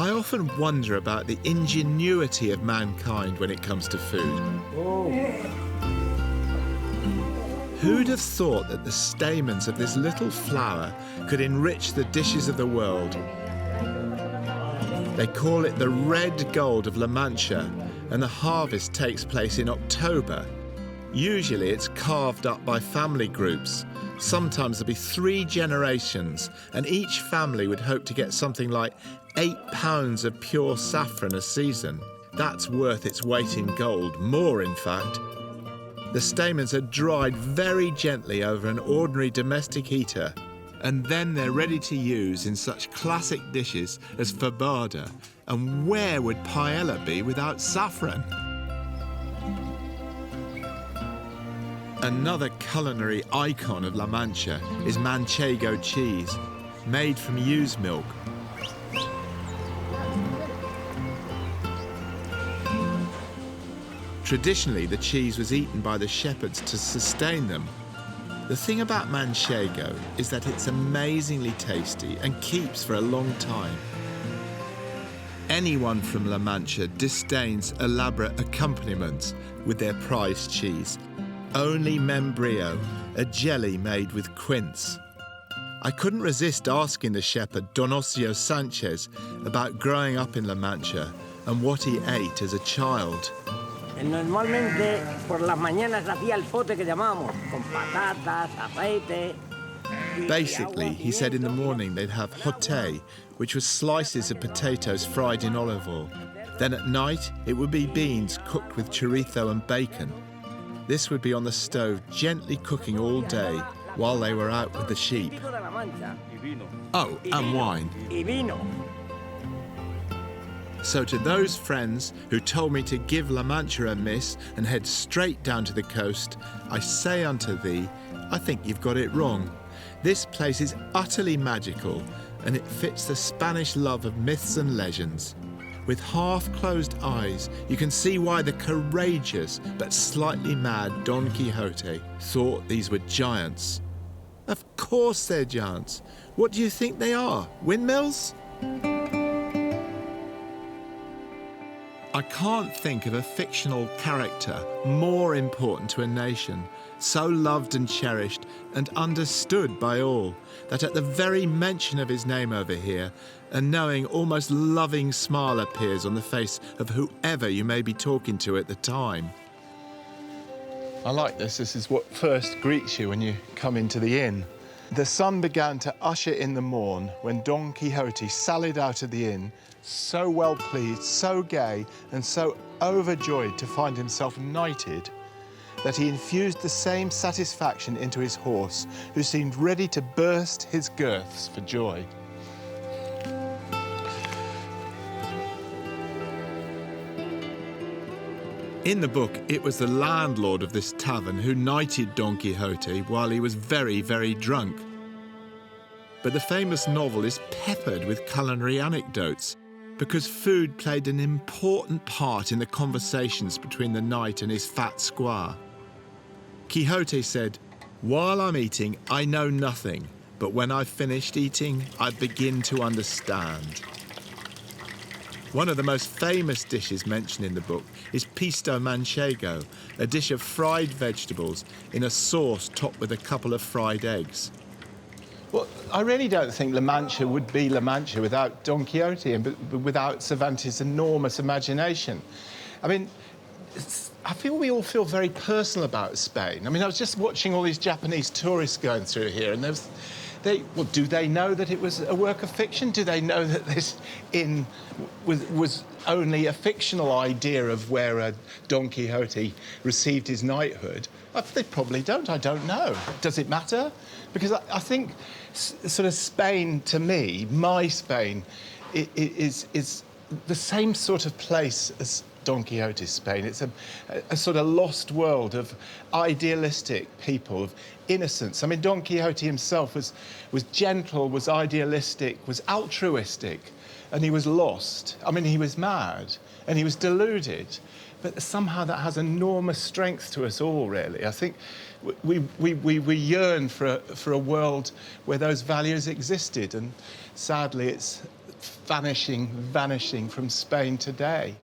I often wonder about the ingenuity of mankind when it comes to food. Oh. Who'd have thought that the stamens of this little flower could enrich the dishes of the world? They call it the red gold of La Mancha, and the harvest takes place in October. Usually it's carved up by family groups. Sometimes there'll be 3 generations, and each family would hope to get something like 8 pounds of pure saffron a season. That's worth its weight in gold, more in fact. The stamens are dried very gently over an ordinary domestic heater, and then they're ready to use in such classic dishes as fabada. And where would paella be without saffron? Another culinary icon of La Mancha is Manchego cheese, made from ewe's milk. Traditionally, the cheese was eaten by the shepherds to sustain them. The thing about Manchego is that it's amazingly tasty and keeps for a long time. Anyone from La Mancha disdains elaborate accompaniments with their prized cheese. Only membrillo, a jelly made with quince. I couldn't resist asking the shepherd Don Sanchez about growing up in La Mancha and what he ate as a child. Normalmente por las mañanas hacía el pote que llamábamos, con patatas, aceite. Basically, he said in the morning they'd have jote, which was slices of potatoes fried in olive oil. Then at night, it would be beans cooked with chorizo and bacon. This would be on the stove, gently cooking all day while they were out with the sheep. Oh, and wine. So to those friends who told me to give La Mancha a miss and head straight down to the coast, I say unto thee, I think you've got it wrong. This place is utterly magical, and it fits the Spanish love of myths and legends. With half-closed eyes, you can see why the courageous but slightly mad Don Quixote thought these were giants. Of course they're giants. What do you think they are? Windmills? I can't think of a fictional character more important to a nation, so loved and cherished and understood by all, that at the very mention of his name over here, a knowing, almost loving smile appears on the face of whoever you may be talking to at the time. I like this. This is what first greets you when you come into the inn. The sun began to usher in the morn when Don Quixote sallied out of the inn, so well pleased, so gay, and so overjoyed to find himself knighted, that he infused the same satisfaction into his horse, who seemed ready to burst his girths for joy. In the book, it was the landlord of this tavern who knighted Don Quixote while he was very, very drunk. But the famous novel is peppered with culinary anecdotes, because food played an important part in the conversations between the knight and his fat squire. Quixote said, "While I'm eating, I know nothing, but when I've finished eating, I begin to understand." One of the most famous dishes mentioned in the book is pisto manchego, a dish of fried vegetables in a sauce topped with a couple of fried eggs. Well, I really don't think La Mancha would be La Mancha without Don Quixote and without Cervantes' enormous imagination. I mean, I feel we all feel very personal about Spain. I mean, I was just watching all these Japanese tourists going through here, and do they know that it was a work of fiction? Do they know that this inn was only a fictional idea of where Don Quixote received his knighthood? They probably don't. I don't know. Does it matter? Because I think sort of Spain, to me, my Spain, is the same sort of place as Don Quixote's Spain. It's a sort of lost world of idealistic people, of innocence. I mean, Don Quixote himself was gentle, was idealistic, was altruistic, and he was lost. I mean, he was mad, and he was deluded. But somehow that has enormous strength to us all, really. I think we yearn for a world where those values existed, and sadly it's vanishing from Spain today.